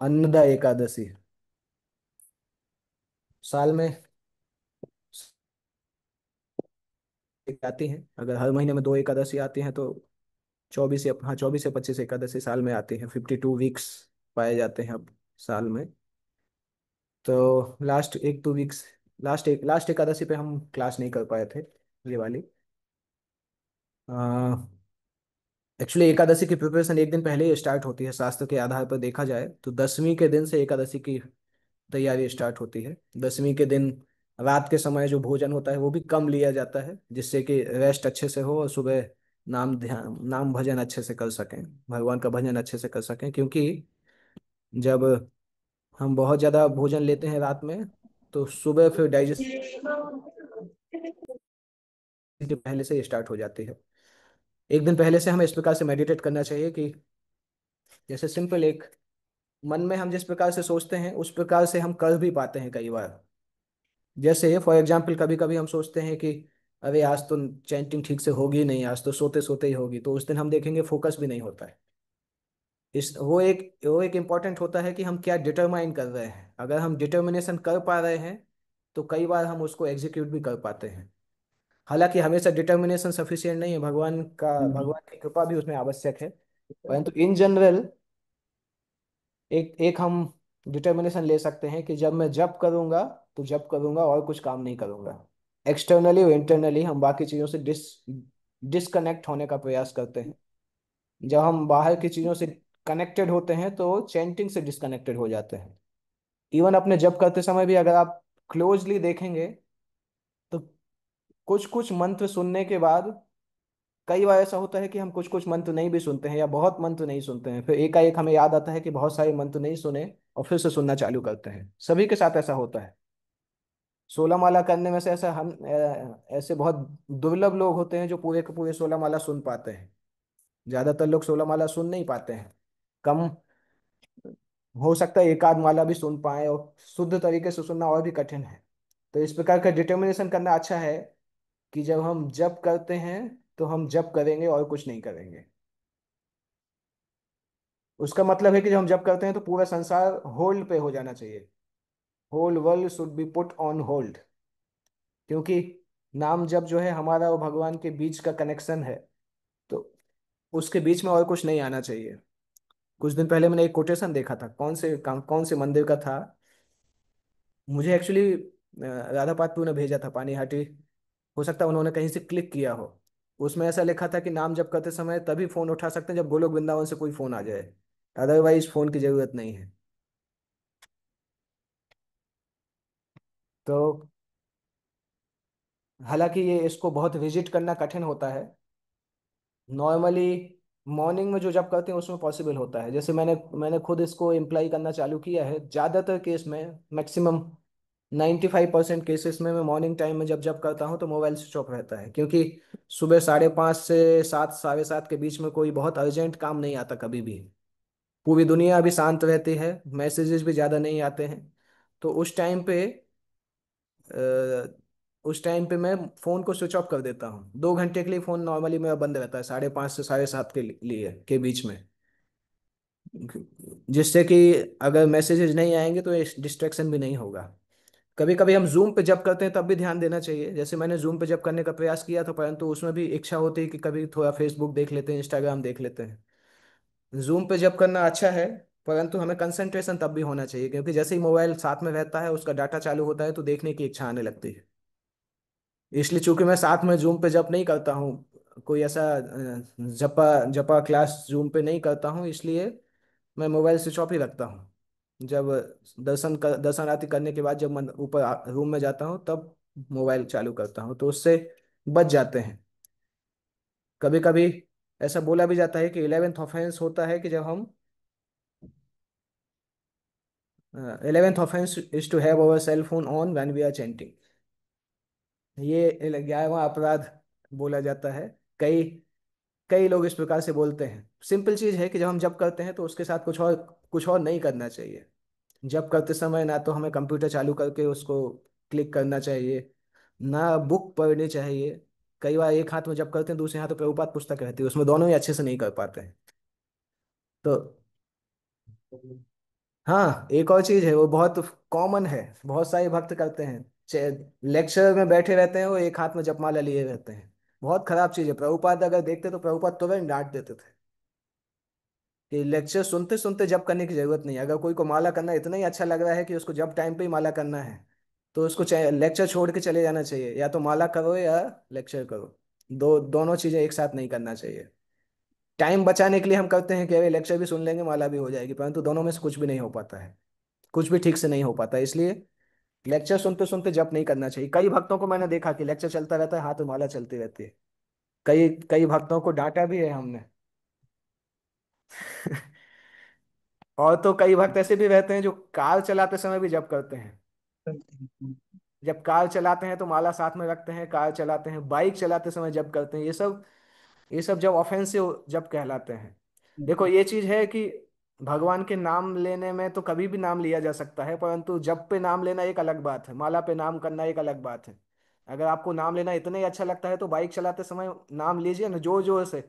अन्नदा एकादशी साल में एक आती हैं। अगर हर महीने में दो एकादशी आती हैं तो 24 से 25 एकादशी साल में आती हैं। 52 वीक्स पाए जाते हैं अब साल में। तो लास्ट एकादशी पे हम क्लास नहीं कर पाए थे, ये वाली। एक्चुअली एकादशी की प्रिपरेशन एक दिन पहले ही स्टार्ट होती है। शास्त्र के आधार पर देखा जाए तो 10वीं के दिन से एकादशी की तैयारी स्टार्ट होती है। 10वीं के दिन रात के समय जो भोजन होता है वो भी कम लिया जाता है, जिससे कि रेस्ट अच्छे से हो और सुबह नाम भजन अच्छे से कर सकें, भगवान का भजन अच्छे से कर सकें। क्योंकि जब हम बहुत ज़्यादा भोजन लेते हैं रात में तो सुबह फिर डाइजेस्ट पहले से ही स्टार्ट हो जाती है। एक दिन पहले से हमें इस प्रकार से मेडिटेट करना चाहिए कि जैसे सिंपल एक मन में हम जिस प्रकार से सोचते हैं उस प्रकार से हम कर भी पाते हैं कई बार। जैसे फॉर एग्जाम्पल कभी कभी हम सोचते हैं कि अरे आज तो चैंटिंग ठीक से होगी नहीं, आज तो सोते सोते ही होगी, तो उस दिन हम देखेंगे फोकस भी नहीं होता है। वो एक इम्पॉर्टेंट होता है कि हम क्या डिटरमाइन कर रहे हैं। अगर हम डिटर्मिनेशन कर पा रहे हैं तो कई बार हम उसको एग्जीक्यूट भी कर पाते हैं। हालांकि हमेशा डिटर्मिनेशन सफिशिएंट नहीं है, भगवान की कृपा भी उसमें आवश्यक है। परंतु इन जनरल एक एक हम डिटर्मिनेशन ले सकते हैं कि जब मैं जब करूंगा तो जब करूंगा और कुछ काम नहीं करूंगा। एक्सटर्नली और इंटरनली हम बाकी चीज़ों से डिस्कनेक्ट होने का प्रयास करते हैं। जब हम बाहर की चीज़ों से कनेक्टेड होते हैं तो चैंटिंग से डिस्कनेक्टेड हो जाते हैं। इवन अपने जप करते समय भी अगर आप क्लोजली देखेंगे तो कुछ कुछ मंत्र सुनने के बाद कई बार ऐसा होता है कि हम कुछ कुछ मंत्र नहीं भी सुनते हैं या बहुत मंत्र नहीं सुनते हैं, फिर एकाएक हमें याद आता है कि बहुत सारे मंत्र नहीं सुने और फिर से सुनना चालू करते हैं। सभी के साथ ऐसा होता है। 16 माला करने में से ऐसे बहुत दुर्लभ लोग होते हैं जो पूरे के पूरे 16 माला सुन पाते हैं। ज्यादातर लोग 16 माला सुन नहीं पाते हैं। कम हो सकता है एक आध माला भी सुन पाए, और शुद्ध तरीके से सुनना और भी कठिन है। तो इस प्रकार का डिटर्मिनेशन करना अच्छा है कि जब हम जप करते हैं तो हम जप करेंगे और कुछ नहीं करेंगे। उसका मतलब है कि जब हम जप करते हैं तो पूरा संसार होल्ड पे हो जाना चाहिए। Whole world should be put on hold. क्योंकि नाम जप जो है हमारा और भगवान के बीच का कनेक्शन है, तो उसके बीच में और कुछ नहीं आना चाहिए। कुछ दिन पहले मैंने एक कोटेशन देखा था, कौन से मंदिर का था। मुझे एक्चुअली राधा पातू ने भेजा था, पानीहाटी। हो सकता है उन्होंने कहीं से क्लिक किया हो। उसमें ऐसा लिखा था कि नाम जप करते समय तभी फोन उठा सकते हैं जब गोलोक वृंदावन से कोई फोन आ जाए, अदरवाइज फोन की जरूरत नहीं है। तो हालांकि ये इसको बहुत विजिट करना कठिन होता है। नॉर्मली मॉर्निंग में जो जब करते हैं उसमें पॉसिबल होता है। जैसे मैंने खुद इसको इम्प्लाई करना चालू किया है। ज़्यादातर केस में, मैक्सिमम 95% केसेस में मैं मॉर्निंग टाइम में जब करता हूँ तो मोबाइल स्विच ऑफ रहता है। क्योंकि सुबह 5:30 से 7, 7:30 के बीच में कोई बहुत अर्जेंट काम नहीं आता कभी भी। पूरी दुनिया अभी शांत रहती है, मैसेजेस भी ज़्यादा नहीं आते हैं। तो अ, उस टाइम पे मैं फ़ोन को स्विच ऑफ कर देता हूँ। 2 घंटे के लिए फ़ोन नॉर्मली मेरा बंद रहता है, 5:30 से 7:30 के लिए के बीच में। जिससे कि अगर मैसेजेस नहीं आएंगे तो डिस्ट्रैक्शन भी नहीं होगा। कभी कभी हम जूम पे जब करते हैं तब भी ध्यान देना चाहिए। जैसे मैंने जूम पे जब करने का प्रयास किया था, परंतु उसमें भी इच्छा होती है कि कभी थोड़ा फेसबुक देख लेते हैं, इंस्टाग्राम देख लेते हैं। जूम पे जब करना अच्छा है, परंतु हमें कंसंट्रेशन तब भी होना चाहिए, क्योंकि जैसे ही मोबाइल साथ में रहता है उसका डाटा चालू होता है तो देखने की इच्छा आने लगती है। इसलिए चूंकि मैं साथ में जूम पे जब नहीं करता हूँ, कोई ऐसा जपा जपा क्लास जूम पे नहीं करता हूँ, इसलिए मैं मोबाइल स्विच ऑफ ही रखता हूँ। जब दर्शन आरती करने के बाद जब मैं ऊपर रूम में जाता हूँ तब मोबाइल चालू करता हूँ, तो उससे बच जाते हैं। कभी कभी ऐसा बोला भी जाता है कि 11th ऑफेंस होता है कि जब हम 11th offence is to have our cell phone on when we are chanting. ये 11वां अपराध बोला जाता है। कई कई लोग इस प्रकार से बोलते हैं। सिंपल चीज है कि जब हम जब करते हैं तो उसके साथ कुछ और नहीं करना चाहिए। जब करते समय ना तो हमें कंप्यूटर चालू करके उसको क्लिक करना चाहिए, ना बुक पढ़नी चाहिए। कई बार एक हाथ में जब करते हैं दूसरे हाथ में प्रभुपाद पुस्तक रहती है, उसमें दोनों ही अच्छे से नहीं कर पाते हैं। तो हाँ, एक और चीज है, वो बहुत कॉमन है, बहुत सारे भक्त करते हैं। लेक्चर में बैठे रहते हैं, वो एक हाथ में जपमाला लिए रहते हैं। बहुत खराब चीज है। प्रभुपाद अगर देखते तो प्रभुपाद तुरंत डांट देते थे कि लेक्चर सुनते सुनते जप करने की जरूरत नहीं है। अगर कोई को माला करना इतना ही अच्छा लग रहा है कि उसको जब टाइम पे ही माला करना है, तो उसको लेक्चर छोड़ के चले जाना चाहिए। या तो माला करो या लेक्चर करो। दोनों चीजें एक साथ नहीं करना चाहिए। टाइम बचाने के लिए हम करते हैं कि अरे लेक्चर भी सुन लेंगे, माला भी हो जाएगी, परंतु दोनों में से कुछ भी नहीं हो पाता है। कुछ भी ठीक से नहीं हो पाता, इसलिए लेक्चर सुनते सुनते जप नहीं करना चाहिए। कई भक्तों को मैंने देखा कि लेक्चर चलता रहता है, हाथ में माला चलती रहती है। कई कई भक्तों को डांटा भी है हमने। और तो कई भक्त ऐसे भी रहते हैं जो कार चलाते समय भी जप करते हैं। जब कार चलाते हैं तो माला साथ में रखते हैं, कार चलाते हैं, बाइक चलाते समय जप करते हैं। ये सब जब ऑफेंसिव जब कहलाते हैं। देखो, ये चीज है कि भगवान के नाम लेने में तो कभी भी नाम लिया जा सकता है, परंतु जप पे नाम लेना एक अलग बात है, माला पे नाम करना एक अलग बात है। अगर आपको नाम लेना इतना ही अच्छा लगता है तो बाइक चलाते समय नाम लीजिए ना, जोर जोर से।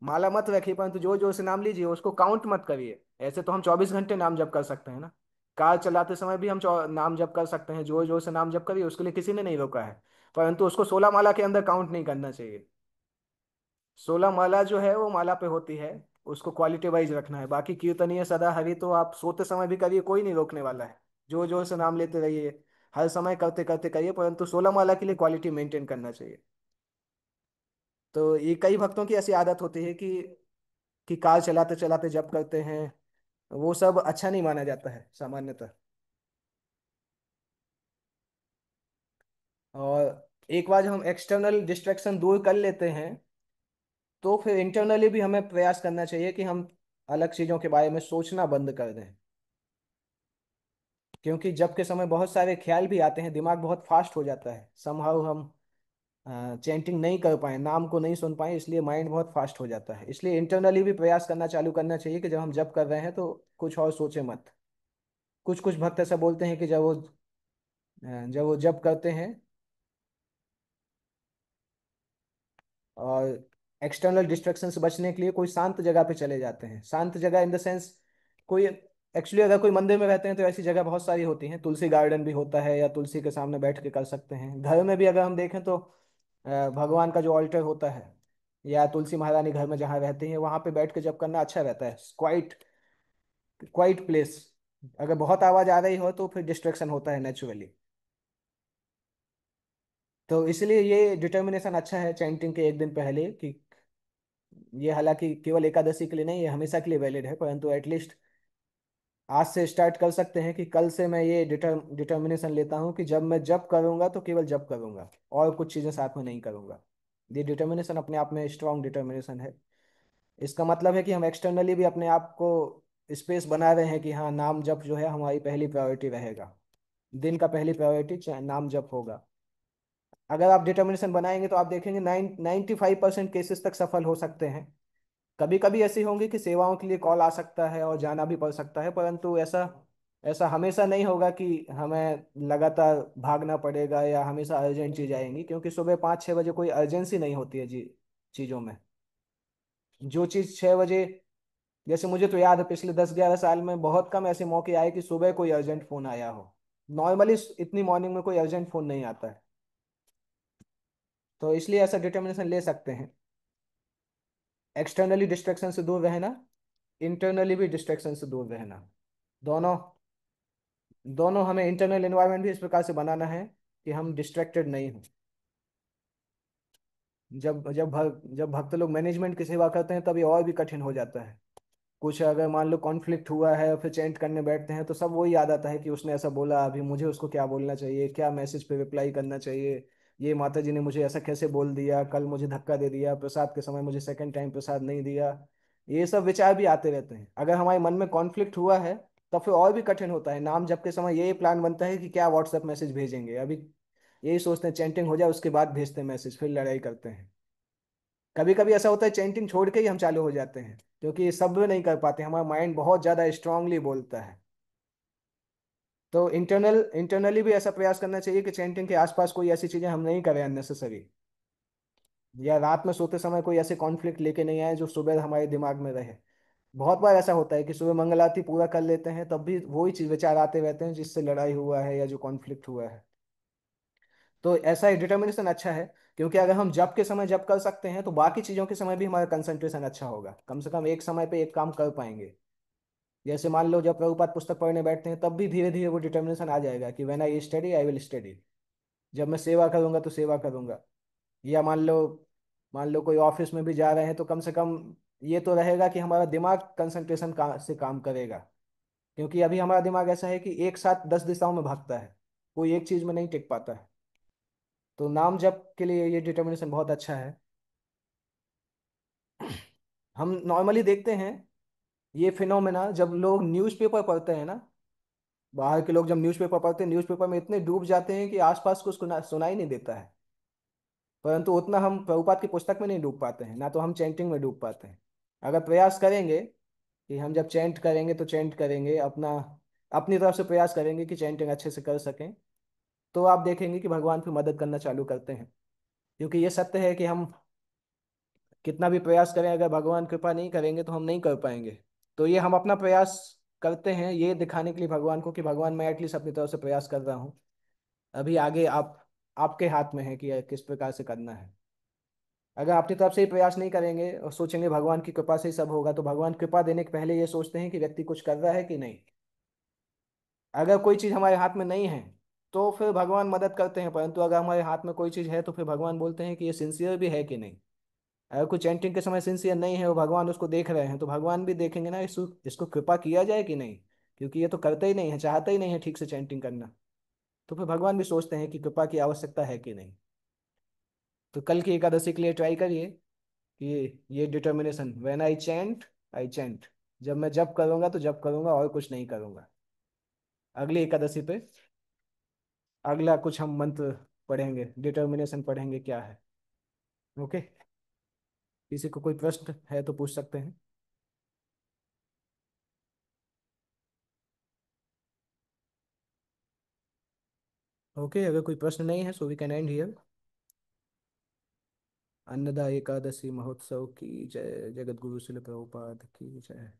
माला मत रखिए, परंतु जोर जोर से नाम लीजिए, उसको काउंट मत करिए। ऐसे तो हम 24 घंटे नाम जप कर सकते हैं ना। कार चलाते समय भी हम नाम जप कर सकते हैं, जोर जोर से नाम जप करिए, उसके लिए किसी ने नहीं रोका है। परंतु उसको 16 माला के अंदर काउंट नहीं करना चाहिए। 16 माला जो है वो माला पे होती है, उसको क्वालिटी वाइज रखना है। बाकी कीर्तनीय सदा हरि तो आप सोते समय भी करिए, कोई नहीं रोकने वाला है। जो जो से नाम लेते रहिए, हर समय करते करते करिए, परंतु 16 माला के लिए क्वालिटी मेंटेन करना चाहिए। तो ये कई भक्तों की ऐसी आदत होती है कि कार चलाते चलाते जप करते हैं। वो सब अच्छा नहीं माना जाता है सामान्यतः। और एक बार जब हम एक्सटर्नल डिस्ट्रैक्शन दूर कर लेते हैं, तो फिर इंटरनली भी हमें प्रयास करना चाहिए कि हम अलग चीजों के बारे में सोचना बंद कर दें। क्योंकि जब के समय बहुत सारे ख्याल भी आते हैं, दिमाग बहुत फास्ट हो जाता है, समहाउ हम चैंटिंग नहीं कर पाए, नाम को नहीं सुन पाए, इसलिए माइंड बहुत फास्ट हो जाता है। इसलिए इंटरनली भी प्रयास करना चालू करना चाहिए कि जब हम जब कर रहे हैं तो कुछ और सोचे मत। कुछ कुछ भक्त ऐसा बोलते हैं कि जब वो जब करते हैं और एक्सटर्नल डिस्ट्रैक्शन से बचने के लिए कोई शांत जगह पे चले जाते हैं। शांत जगह इन द सेंस, कोई एक्चुअली अगर कोई मंदिर में रहते हैं तो ऐसी जगह बहुत सारी होती हैं। तुलसी गार्डन भी होता है, या तुलसी के सामने बैठ के कर सकते हैं। घर में भी अगर हम देखें तो भगवान का जो ऑल्टर होता है, या तुलसी महारानी घर में जहाँ रहती है, वहां पे बैठ के जब करना अच्छा रहता है। Quite quite place. अगर बहुत आवाज आ रही हो तो फिर डिस्ट्रैक्शन होता है नेचुरली। तो इसलिए ये डिटर्मिनेशन अच्छा है चैंटिंग के एक दिन पहले कि ये हालांकि केवल एकादशी के लिए नहीं, ये हमेशा के लिए वैलिड है, परंतु एटलीस्ट आज से स्टार्ट कर सकते हैं कि कल से मैं ये डिटर्मिनेशन लेता हूँ कि जब मैं जब करूंगा तो केवल जब करूंगा, और कुछ चीजें साथ में नहीं करूंगा। ये डिटर्मिनेशन अपने आप में स्ट्रांग डिटर्मिनेशन है। इसका मतलब है कि हम एक्सटर्नली भी अपने आप को स्पेस बना रहे हैं कि हाँ, नाम जप जो है हमारी पहली प्रायोरिटी रहेगा। दिन का पहली प्रायोरिटी नाम जप होगा। अगर आप डिटर्मिनेशन बनाएंगे तो आप देखेंगे 95% केसेस तक सफल हो सकते हैं। कभी कभी ऐसी होंगी कि सेवाओं के लिए कॉल आ सकता है और जाना भी पड़ सकता है, परंतु ऐसा ऐसा हमेशा नहीं होगा कि हमें लगातार भागना पड़ेगा या हमेशा अर्जेंट चीज आएंगी। क्योंकि सुबह 5-6 बजे कोई अर्जेंसी नहीं होती है जी चीज़ों में। जो चीज़ 6 बजे, जैसे मुझे तो याद है पिछले 10-11 साल में बहुत कम ऐसे मौके आए कि सुबह कोई अर्जेंट फोन आया हो। नॉर्मली इतनी मॉर्निंग में कोई अर्जेंट फोन नहीं आता है। तो इसलिए ऐसा डिटर्मिनेशन ले सकते हैं। एक्सटर्नली डिस्ट्रैक्शन से दूर रहना, इंटरनली भी डिस्ट्रैक्शन से दूर रहना। दोनों दोनों हमें इंटरनल एनवायरनमेंट भी इस प्रकार से बनाना है कि हम डिस्ट्रैक्टेड नहीं हो। जब भक्त लोग मैनेजमेंट की सेवा करते हैं तब ये और भी कठिन हो जाता है। कुछ अगर मान लो कॉन्फ्लिक्ट हुआ है और फिर चैंट करने बैठते हैं तो सब वही याद आता है कि उसने ऐसा बोला, अभी मुझे उसको क्या बोलना चाहिए, क्या मैसेज पे रिप्लाई करना चाहिए। ये माता जी ने मुझे ऐसा कैसे बोल दिया, कल मुझे धक्का दे दिया, प्रसाद के समय मुझे सेकंड टाइम प्रसाद नहीं दिया। ये सब विचार भी आते रहते हैं। अगर हमारे मन में कॉन्फ्लिक्ट हुआ है तो फिर और भी कठिन होता है। नाम जप के समय यही प्लान बनता है कि क्या व्हाट्सएप मैसेज भेजेंगे। अभी यही सोचते हैं चैंटिंग हो जाए उसके बाद भेजते हैं मैसेज, फिर लड़ाई करते हैं। कभी कभी ऐसा होता है चैंटिंग छोड़ के ही हम चालू हो जाते हैं, क्योंकि सब नहीं कर पाते, हमारा माइंड बहुत ज्यादा स्ट्रांगली बोलता है। तो इंटरनली भी ऐसा प्रयास करना चाहिए कि चैंटिंग के आसपास कोई ऐसी चीजें हम नहीं करें अननेसेसरी, या रात में सोते समय कोई ऐसे कॉन्फ्लिक्ट लेके नहीं आए जो सुबह हमारे दिमाग में रहे। बहुत बार ऐसा होता है कि सुबह मंगल आरती पूरा कर लेते हैं, तब भी वही चीज विचार आते रहते हैं जिससे लड़ाई हुआ है या जो कॉन्फ्लिक्ट हुआ है। तो ऐसा ही डिटर्मिनेशन अच्छा है, क्योंकि अगर हम जब के समय जब कर सकते हैं तो बाकी चीजों के समय भी हमारा कंसंट्रेशन अच्छा होगा, कम से कम एक समय पे एक काम कर पाएंगे। जैसे मान लो जब प्रभुपाद पुस्तक पढ़ने बैठते हैं तब भी धीरे धीरे वो डिटर्मिनेशन आ जाएगा कि when I study I will study. जब मैं सेवा करूंगा तो सेवा करूंगा। या मान लो कोई ऑफिस में भी जा रहे हैं तो कम से कम ये तो रहेगा कि हमारा दिमाग कंसंट्रेशन से काम करेगा। क्योंकि अभी हमारा दिमाग ऐसा है कि एक साथ 10 दिशाओं में भागता है, कोई एक चीज में नहीं टिक पाता है। तो नाम जप के लिए ये डिटर्मिनेशन बहुत अच्छा है। हम नॉर्मली देखते हैं ये फिनोमेना जब लोग न्यूज़पेपर पढ़ते हैं ना, बाहर के लोग जब न्यूज़पेपर पढ़ते हैं, न्यूज़पेपर में इतने डूब जाते हैं कि आसपास कुछ सुनाई नहीं देता है। परंतु उतना हम प्रभुपाद की पुस्तक में नहीं डूब पाते हैं, ना तो हम चैंटिंग में डूब पाते हैं। अगर प्रयास करेंगे कि हम जब चैंट करेंगे तो चैंट करेंगे अपनी तरफ से प्रयास करेंगे कि चैंटिंग अच्छे से कर सकें, तो आप देखेंगे कि भगवान फिर मदद करना चालू करते हैं। क्योंकि ये सत्य है कि हम कितना भी प्रयास करें, अगर भगवान कृपा नहीं करेंगे तो हम नहीं कर पाएंगे। तो ये हम अपना प्रयास करते हैं ये दिखाने के लिए भगवान को कि भगवान मैं एटलीस्ट अपनी तरफ से प्रयास कर रहा हूँ। अभी आगे आपके हाथ में है कि किस प्रकार से करना है। अगर अपनी तरफ से ही प्रयास नहीं करेंगे और सोचेंगे भगवान की कृपा से ही सब होगा, तो भगवान कृपा देने के पहले ये सोचते हैं कि व्यक्ति कुछ कर रहा है कि नहीं। अगर कोई चीज़ हमारे हाथ में नहीं है तो फिर भगवान मदद करते हैं, परंतु अगर हमारे हाथ में कोई चीज़ है तो फिर भगवान बोलते हैं कि ये सिंसियर भी है कि नहीं। अगर कोई चैंटिंग के समय सिंसियर नहीं है और भगवान उसको देख रहे हैं, तो भगवान भी देखेंगे ना इसको कृपा किया जाए कि नहीं। क्योंकि ये तो करता ही नहीं है, चाहता ही नहीं है ठीक से चैंटिंग करना। तो फिर भगवान भी सोचते हैं कि कृपा की आवश्यकता है कि नहीं। तो कल की एकादशी के लिए ट्राई करिए कि ये determination, when I chant I chant, जब मैं जप करूंगा तो जप करूंगा और कुछ नहीं करूंगा। अगली एकादशी पे अगला कुछ हम मंत्र पढ़ेंगे, डिटर्मिनेशन पढ़ेंगे क्या है। ओके। किसी को कोई प्रश्न है तो पूछ सकते हैं। ओके, अगर कोई प्रश्न नहीं है so we can end here. Annada Ekadashi महोत्सव की जय। जगत गुरु शिल प्रभुपाद की जय।